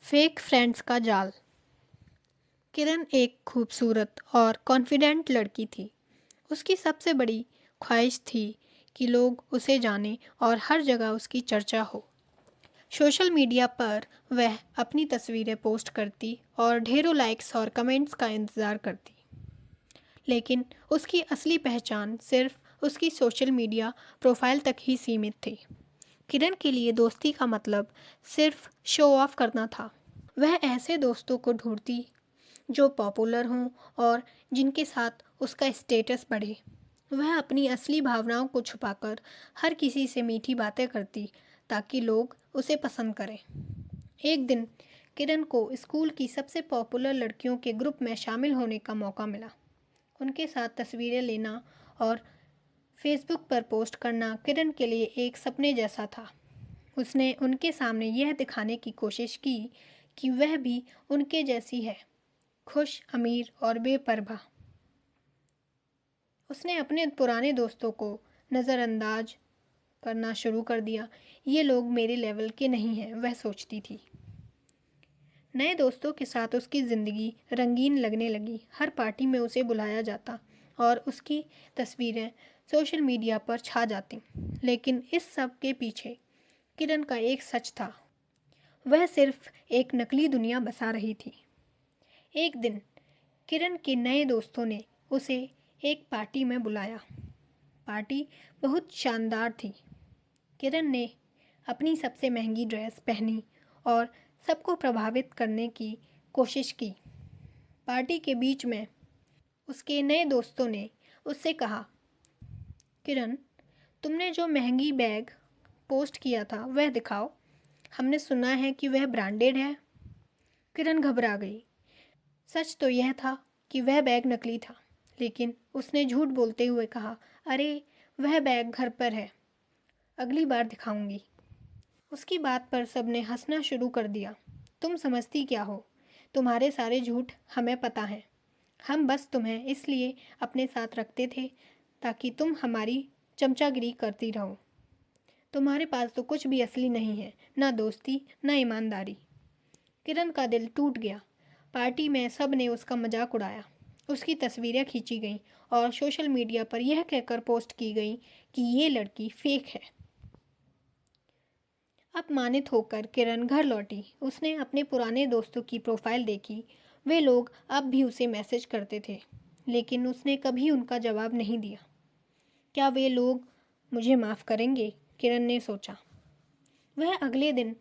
Fake friends का जाल। किरण एक खूबसूरत और कॉन्फिडेंट लड़की थी। उसकी सबसे बड़ी ख्वाहिश थी कि लोग उसे जानें और हर जगह उसकी चर्चा हो। सोशल मीडिया पर वह अपनी तस्वीरें पोस्ट करती और ढेरों लाइक्स और कमेंट्स का इंतज़ार करती। लेकिन उसकी असली पहचान सिर्फ उसकी सोशल मीडिया प्रोफाइल तक ही सीमित थी। किरण के लिए दोस्ती का मतलब सिर्फ शो ऑफ करना था। वह ऐसे दोस्तों को ढूंढती जो पॉपुलर हों और जिनके साथ उसका स्टेटस बढ़े। वह अपनी असली भावनाओं को छुपाकर हर किसी से मीठी बातें करती ताकि लोग उसे पसंद करें। एक दिन किरण को स्कूल की सबसे पॉपुलर लड़कियों के ग्रुप में शामिल होने का मौका मिला। उनके साथ तस्वीरें लेना और फेसबुक पर पोस्ट करना किरण के लिए एक सपने जैसा था। उसने उनके सामने यह दिखाने की कोशिश की कि वह भी उनके जैसी है, खुश, अमीर और बेपरवाह। उसने अपने पुराने दोस्तों को नज़रअंदाज करना शुरू कर दिया। ये लोग मेरे लेवल के नहीं हैं, वह सोचती थी। नए दोस्तों के साथ उसकी ज़िंदगी रंगीन लगने लगी। हर पार्टी में उसे बुलाया जाता और उसकी तस्वीरें सोशल मीडिया पर छा जाती। लेकिन इस सब के पीछे किरण का एक सच था। वह सिर्फ एक नकली दुनिया बसा रही थी। एक दिन किरण के नए दोस्तों ने उसे एक पार्टी में बुलाया। पार्टी बहुत शानदार थी। किरण ने अपनी सबसे महंगी ड्रेस पहनी और सबको प्रभावित करने की कोशिश की। पार्टी के बीच में उसके नए दोस्तों ने उससे कहा, किरण, तुमने जो महंगी बैग पोस्ट किया था वह दिखाओ। हमने सुना है कि वह ब्रांडेड है। किरण घबरा गई। सच तो यह था कि वह बैग नकली था, लेकिन उसने झूठ बोलते हुए कहा, अरे वह बैग घर पर है, अगली बार दिखाऊंगी। उसकी बात पर सबने हंसना शुरू कर दिया। तुम समझती क्या हो? तुम्हारे सारे झूठ हमें पता है। हम बस तुम्हें इसलिए अपने साथ रखते थे ताकि तुम हमारी चमचागिरी करती रहो। तुम्हारे पास तो कुछ भी असली नहीं है, ना दोस्ती ना ईमानदारी। किरण का दिल टूट गया। पार्टी में सब ने उसका मजाक उड़ाया। उसकी तस्वीरें खींची गईं और सोशल मीडिया पर यह कहकर पोस्ट की गई कि ये लड़की फेक है। अपमानित होकर किरण घर लौटी। उसने अपने पुराने दोस्तों की प्रोफाइल देखी। वे लोग अब भी उसे मैसेज करते थे, लेकिन उसने कभी उनका जवाब नहीं दिया। क्या वे लोग मुझे माफ़ करेंगे? किरण ने सोचा। वह अगले दिन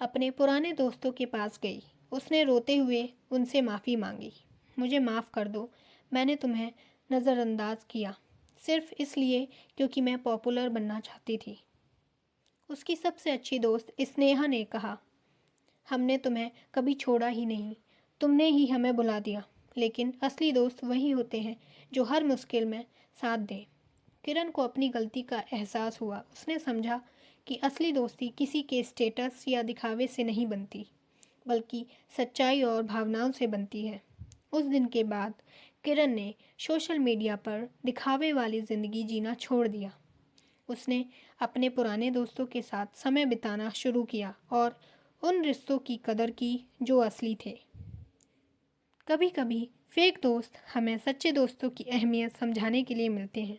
अपने पुराने दोस्तों के पास गई। उसने रोते हुए उनसे माफ़ी मांगी। मुझे माफ़ कर दो, मैंने तुम्हें नज़रअंदाज किया सिर्फ इसलिए क्योंकि मैं पॉपुलर बनना चाहती थी। उसकी सबसे अच्छी दोस्त स्नेहा ने कहा, हमने तुम्हें कभी छोड़ा ही नहीं, तुमने ही हमें बुला दिया। लेकिन असली दोस्त वही होते हैं जो हर मुश्किल में साथ दें। किरण को अपनी गलती का एहसास हुआ। उसने समझा कि असली दोस्ती किसी के स्टेटस या दिखावे से नहीं बनती, बल्कि सच्चाई और भावनाओं से बनती है। उस दिन के बाद किरण ने सोशल मीडिया पर दिखावे वाली ज़िंदगी जीना छोड़ दिया। उसने अपने पुराने दोस्तों के साथ समय बिताना शुरू किया और उन रिश्तों की कदर की जो असली थे। कभी कभी फेक दोस्त हमें सच्चे दोस्तों की अहमियत समझाने के लिए मिलते हैं।